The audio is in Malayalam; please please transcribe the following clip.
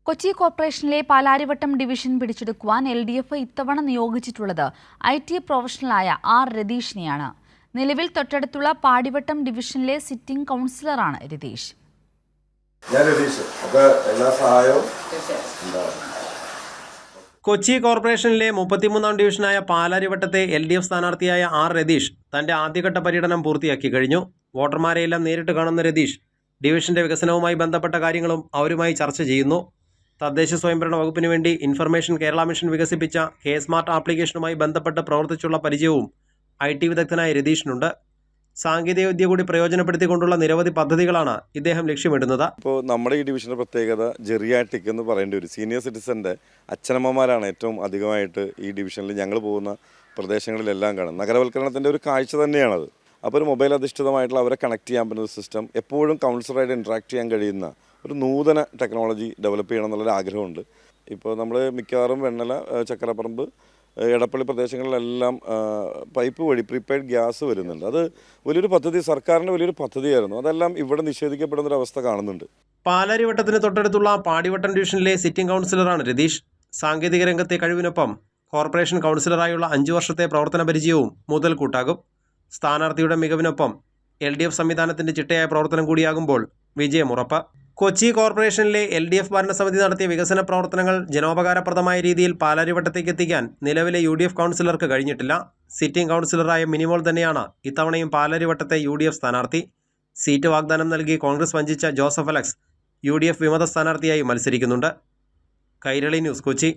കൊച്ചി കോർപ്പറേഷനിലെ പാലാരിവട്ടം ഡിവിഷൻ പിടിച്ചെടുക്കുവാൻ LDF ഇത്തവണ നിയോഗിച്ചിട്ടുള്ളത് IT പ്രൊഫഷണലായ R രതീഷിനെയാണ്. നിലവിൽ തൊട്ടടുത്തുള്ള പാടിവട്ടം ഡിവിഷനിലെ സിറ്റിംഗ് കൗൺസിലറാണ് രതീഷ്. കൊച്ചി കോർപ്പറേഷനിലെ 33ാം ഡിവിഷനായ പാലാരിവട്ടത്തെ LDF സ്ഥാനാർത്ഥിയായ R രതീഷ് തന്റെ ആദ്യഘട്ട പര്യടനം പൂർത്തിയാക്കി കഴിഞ്ഞു. വോട്ടർമാരെയെല്ലാം നേരിട്ട് കാണുന്ന രതീഷ് ഡിവിഷന്റെ വികസനവുമായി ബന്ധപ്പെട്ട കാര്യങ്ങളും അവരുമായി ചർച്ച ചെയ്യുന്നു. തദ്ദേശ സ്വയംഭരണ വകുപ്പിന് വേണ്ടി ഇൻഫർമേഷൻ കേരള മിഷൻ വികസിപ്പിച്ച K-സ്മാർട്ട് ആപ്ലിക്കേഷനുമായി ബന്ധപ്പെട്ട് പ്രവർത്തിച്ചുള്ള പരിചയവും IT വിദഗ്ധനായ രതീഷിനുണ്ട്. സാങ്കേതികവിദ്യ കൂടി പ്രയോജനപ്പെടുത്തിക്കൊണ്ടുള്ള നിരവധി പദ്ധതികളാണ് ഇദ്ദേഹം ലക്ഷ്യമിടുന്നത്. ഇപ്പോൾ നമ്മുടെ ഈ ഡിവിഷൻ്റെ പ്രത്യേകത ജെറിയാട്രിക് എന്ന് പറയേണ്ട ഒരു സീനിയർ സിറ്റിസൻ്റെ അച്ഛനമ്മമാരാണ് ഏറ്റവും അധികമായിട്ട് ഈ ഡിവിഷനിൽ ഞങ്ങൾ പോകുന്ന പ്രദേശങ്ങളിലെല്ലാം കാണുന്നത്. നഗരവൽക്കരണത്തിൻ്റെ ഒരു കാഴ്ച തന്നെയാണത്. അപ്പോൾ ഒരു മൊബൈൽ അധിഷ്ഠിതമായിട്ടുള്ള അവരെ കണക്ട് ചെയ്യാൻ പറ്റുന്ന സിസ്റ്റം, എപ്പോഴും കൗൺസിലറായിട്ട് ഇൻട്രാക്ട് ചെയ്യാൻ കഴിയുന്ന ഒരു നൂതന ടെക്നോളജി ഡെവലപ്പ് ചെയ്യണം എന്നുള്ളൊരു ആഗ്രഹമുണ്ട്. ഇപ്പോൾ നമ്മൾ മിക്കവാറും വെണ്ണല, ചക്കരപ്പറമ്പ്, എടപ്പള്ളി പ്രദേശങ്ങളിലെല്ലാം പൈപ്പ് വഴി പ്രീപെയ്ഡ് ഗ്യാസ് വരുന്നുണ്ട്. അത് വലിയൊരു പദ്ധതി, സർക്കാരിൻ്റെ വലിയൊരു പദ്ധതിയായിരുന്നു. അതെല്ലാം ഇവിടെ നിഷേധിക്കപ്പെടുന്നൊരവസ്ഥ കാണുന്നുണ്ട്. പാലാരിവട്ടത്തിന് തൊട്ടടുത്തുള്ള പാടിവട്ടം ഡിവിഷനിലെ സിറ്റിംഗ് കൗൺസിലറാണ് രതീഷ്. സാങ്കേതിക രംഗത്തെ കഴിവിനൊപ്പം കോർപ്പറേഷൻ കൗൺസിലറായുള്ള 5 വർഷത്തെ പ്രവർത്തന പരിചയവും മുതൽക്കൂട്ടാകും. സ്ഥാനാർത്ഥിയുടെ മികവിനൊപ്പം LDF സംവിധാനത്തിന്റെ ചിട്ടയായ പ്രവർത്തനം കൂടിയാകുമ്പോൾ വിജയമുറപ്പ്. കൊച്ചി കോർപ്പറേഷനിലെ LDF ഭരണസമിതി നടത്തിയ വികസന പ്രവർത്തനങ്ങൾ ജനോപകാരപ്രദമായ രീതിയിൽ പാലാരിവട്ടത്തേക്ക് എത്തിക്കാൻ നിലവിലെ UDF കൗൺസിലർക്ക് കഴിഞ്ഞിട്ടില്ല. സിറ്റിംഗ് കൗൺസിലറായ മിനിമോൾ തന്നെയാണ് ഇത്തവണയും പാലാരിവട്ടത്തെ UDF സ്ഥാനാർത്ഥി. സീറ്റ് വാഗ്ദാനം നൽകി കോൺഗ്രസ് വഞ്ചിച്ച ജോസഫ് അലക്സ് UDF വിമത സ്ഥാനാർത്ഥിയായി മത്സരിക്കുന്നുണ്ട്. കൈരളി ന്യൂസ്, കൊച്ചി.